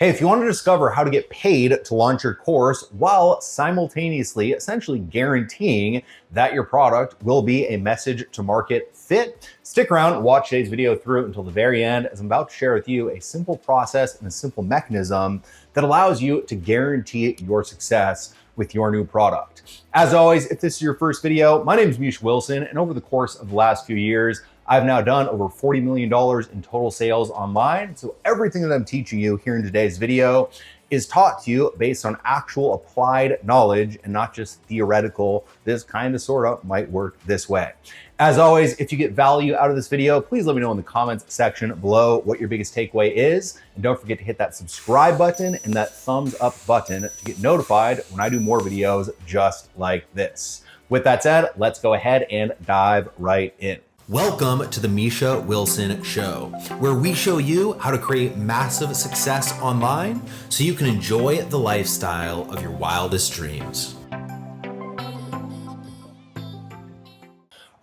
Hey, if you want to discover how to get paid to launch your course while simultaneously essentially guaranteeing that your product will be a message to market fit, stick around and watch today's video through until the very end, as I'm about to share with you a simple process and a simple mechanism that allows you to guarantee your success with your new product. As always, if this is your first video, my name is Misha Wilson, and over the course of the last few years, I've now done over $40 million in total sales online. So everything that I'm teaching you here in today's video is taught to you based on actual applied knowledge and not just theoretical. This kind of sort of might work this way. As always, if you get value out of this video, please let me know in the comments section below what your biggest takeaway is. And don't forget to hit that subscribe button and that thumbs up button to get notified when I do more videos just like this. With that said, let's go ahead and dive right in. Welcome to the Misha Wilson Show, where we show you how to create massive success online so you can enjoy the lifestyle of your wildest dreams.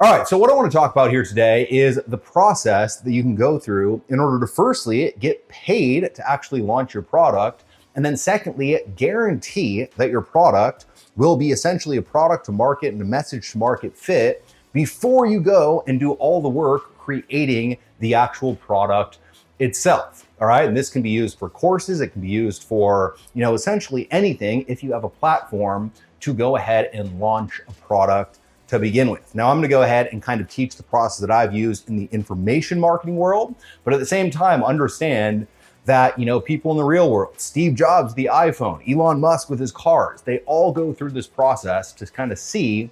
All right, so what I want to talk about here today is the process that you can go through in order to firstly get paid to actually launch your product, and then secondly, guarantee that your product will be essentially a product to market and a message to market fit before you go and do all the work creating the actual product itself. All right, and this can be used for courses, it can be used for, essentially anything if you have a platform to go ahead and launch a product to begin with. Now I'm gonna go ahead and kind of teach the process that I've used in the information marketing world, but at the same time understand that, people in the real world, Steve Jobs, the iPhone, Elon Musk with his cars, they all go through this process to kind of see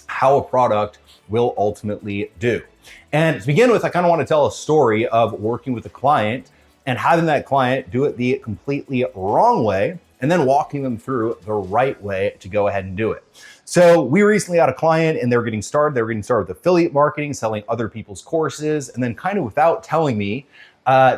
how a product will ultimately do. And to begin with, I kind of want to tell a story of working with a client and having that client do it the completely wrong way and then walking them through the right way to go ahead and do it. So we recently had a client and they were getting started. They were getting started with affiliate marketing, selling other people's courses. And then kind of without telling me,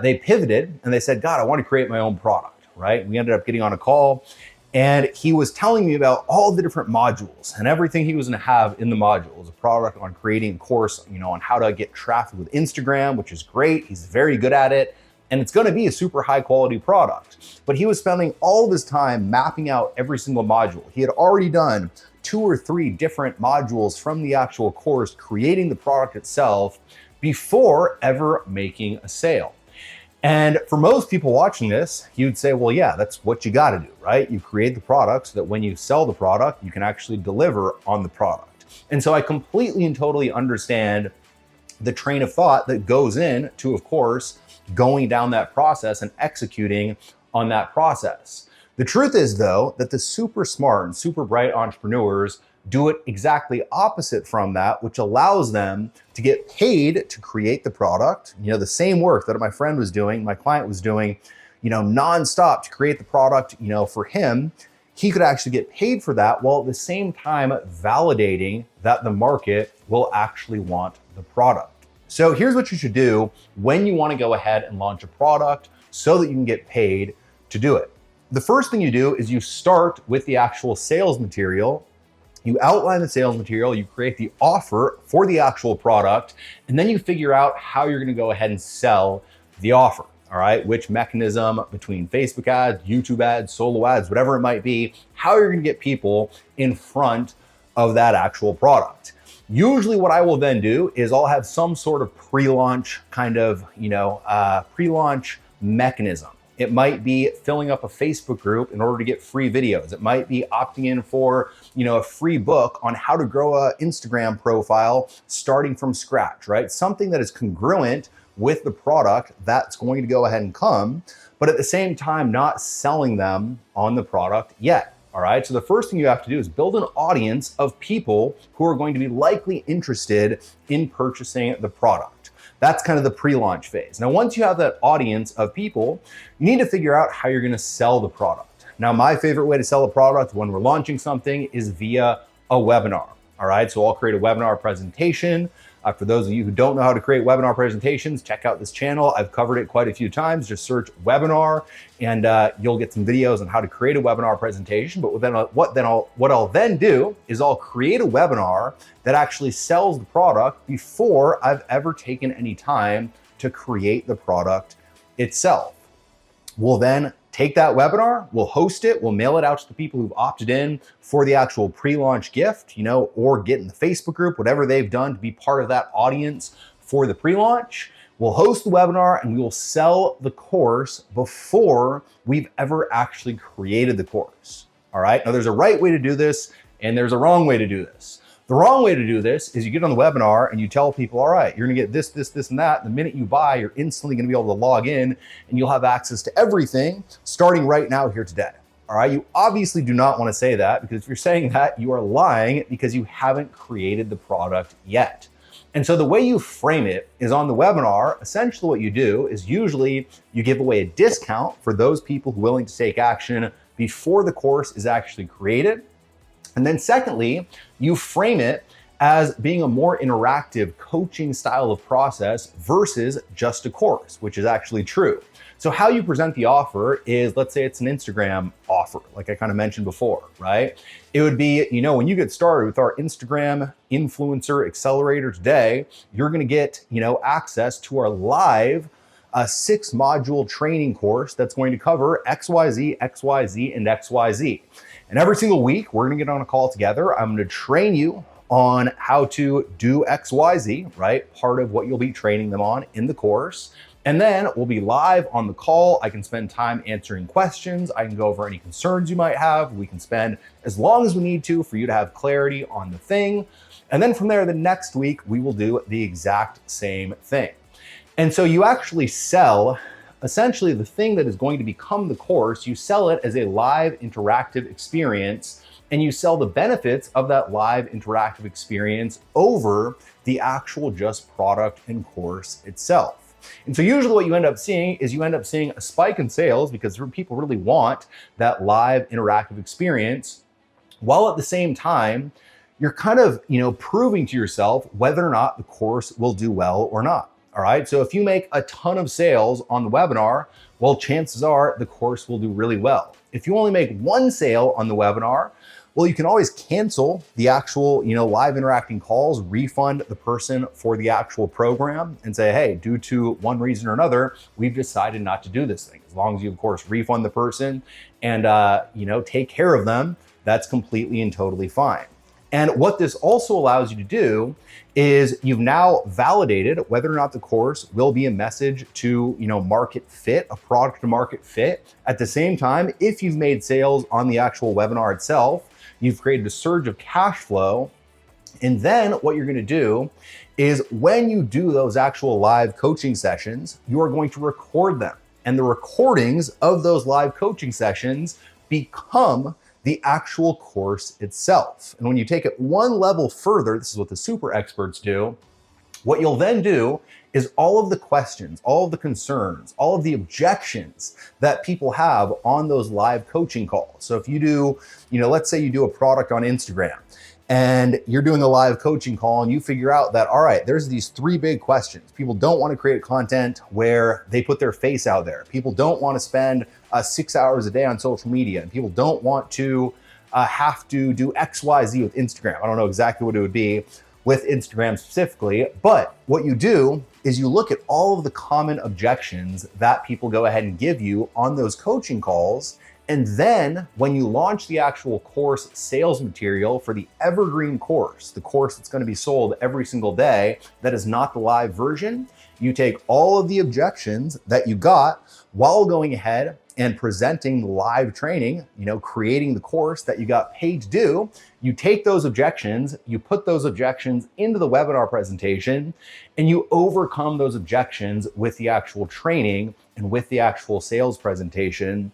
they pivoted and they said, God, I want to create my own product, right? We ended up getting on a call and he was telling me about all the different modules and everything he was going to have in the modules, a product on creating a course, on how to get traffic with Instagram, which is great. He's very good at it. And it's going to be a super high quality product. But he was spending all of his time mapping out every single module. He had already done 2 or 3 different modules from the actual course, creating the product itself before ever making a sale. And for most people watching this, you'd say, well, yeah, that's what you got to do, right? You create the product so that when you sell the product, you can actually deliver on the product. And so I completely and totally understand the train of thought that goes into, of course, going down that process and executing on that process. The truth is, though, that the super smart and super bright entrepreneurs do it exactly opposite from that, which allows them to get paid to create the product. The same work that my friend was doing, my client was doing, nonstop to create the product, for him, he could actually get paid for that while at the same time validating that the market will actually want the product. So here's what you should do when you want to go ahead and launch a product so that you can get paid to do it. The first thing you do is you start with the actual sales material. You outline the sales material, you create the offer for the actual product, and then you figure out how you're gonna go ahead and sell the offer, all right? Which mechanism between Facebook ads, YouTube ads, solo ads, whatever it might be, how you're gonna get people in front of that actual product. Usually what I will then do is I'll have some sort of pre-launch kind of, pre-launch mechanism. It might be filling up a Facebook group in order to get free videos. It might be opting in for, a free book on how to grow an Instagram profile starting from scratch, right? Something that is congruent with the product that's going to go ahead and come, but at the same time, not selling them on the product yet. All right. So the first thing you have to do is build an audience of people who are going to be likely interested in purchasing the product. That's kind of the pre-launch phase. Now, once you have that audience of people, you need to figure out how you're going to sell the product. Now, my favorite way to sell a product when we're launching something is via a webinar. All right. So I'll create a webinar presentation. For those of you who don't know how to create webinar presentations, check out this channel. I've covered it quite a few times. Just search webinar and you'll get some videos on how to create a webinar presentation. But what I'll then do is I'll create a webinar that actually sells the product before I've ever taken any time to create the product itself. We'll then take that webinar, we'll host it, we'll mail it out to the people who've opted in for the actual pre-launch gift, or get in the Facebook group, whatever they've done to be part of that audience for the pre-launch. We'll host the webinar and we will sell the course before we've ever actually created the course. All right. Now there's a right way to do this and there's a wrong way to do this. The wrong way to do this is you get on the webinar and you tell people, all right, you're going to get this, this, this, and that. The minute you buy, you're instantly going to be able to log in and you'll have access to everything starting right now here today. All right. You obviously do not want to say that, because if you're saying that, you are lying because you haven't created the product yet. And so the way you frame it is on the webinar. Essentially what you do is usually you give away a discount for those people who are willing to take action before the course is actually created. And then secondly, you frame it as being a more interactive coaching style of process versus just a course, which is actually true. So how you present the offer is, let's say it's an Instagram offer, like I kind of mentioned before, right? It would be, when you get started with our Instagram Influencer Accelerator today, you're going to get, access to our live 6-module training course that's going to cover XYZ, XYZ, and XYZ. And every single week, we're going to get on a call together. I'm going to train you on how to do XYZ, right? Part of what you'll be training them on in the course. And then we'll be live on the call. I can spend time answering questions. I can go over any concerns you might have. We can spend as long as we need to for you to have clarity on the thing. And then from there, the next week, we will do the exact same thing. And so you actually sell essentially the thing that is going to become the course. You sell it as a live interactive experience, and you sell the benefits of that live interactive experience over the actual just product and course itself. And so usually what you end up seeing is a spike in sales because people really want that live interactive experience, while at the same time, you're kind of, proving to yourself whether or not the course will do well or not. All right. So if you make a ton of sales on the webinar, well, chances are the course will do really well. If you only make one sale on the webinar, well, you can always cancel the actual, live interacting calls, refund the person for the actual program and say, hey, due to one reason or another, we've decided not to do this thing. As long as you, of course, refund the person and, take care of them, that's completely and totally fine. And what this also allows you to do is you've now validated whether or not the course will be a message to, market fit, a product to market fit. At the same time, if you've made sales on the actual webinar itself, you've created a surge of cash flow. And then what you're going to do is when you do those actual live coaching sessions, you are going to record them. And the recordings of those live coaching sessions become the actual course itself. And when you take it one level further, this is what the super experts do. What you'll then do is all of the questions, all of the concerns, all of the objections that people have on those live coaching calls. So if you do, let's say you do a product on Instagram and you're doing a live coaching call and you figure out that, all right, there's these 3 big questions. People don't want to create content where they put their face out there. People don't want to spend 6 hours a day on social media. And people don't want to have to do XYZ with Instagram. I don't know exactly what it would be with Instagram specifically, but what you do is you look at all of the common objections that people go ahead and give you on those coaching calls. And then when you launch the actual course sales material for the evergreen course, the course that's going to be sold every single day, that is not the live version, you take all of the objections that you got while going ahead and presenting the live training, creating the course that you got paid to do. You take those objections, you put those objections into the webinar presentation, and you overcome those objections with the actual training and with the actual sales presentation,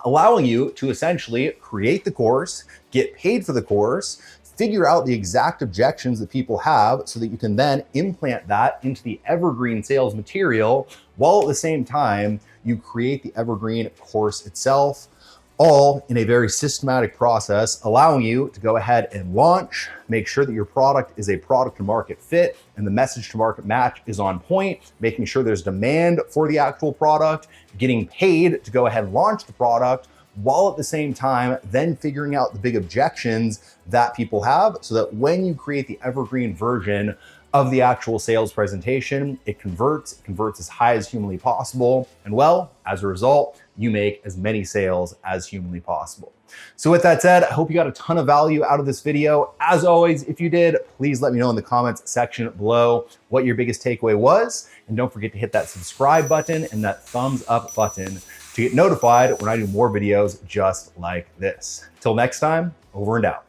allowing you to essentially create the course, get paid for the course, figure out the exact objections that people have so that you can then implant that into the evergreen sales material, while at the same time, you create the evergreen course itself, all in a very systematic process, allowing you to go ahead and launch, make sure that your product is a product to market fit and the message to market match is on point, making sure there's demand for the actual product, getting paid to go ahead and launch the product, while at the same time then figuring out the big objections that people have so that when you create the evergreen version of the actual sales presentation, it converts as high as humanly possible. And well, as a result, you make as many sales as humanly possible. So with that said, I hope you got a ton of value out of this video. As always, if you did, please let me know in the comments section below what your biggest takeaway was. And don't forget to hit that subscribe button and that thumbs up button to get notified when I do more videos just like this. Till next time, over and out.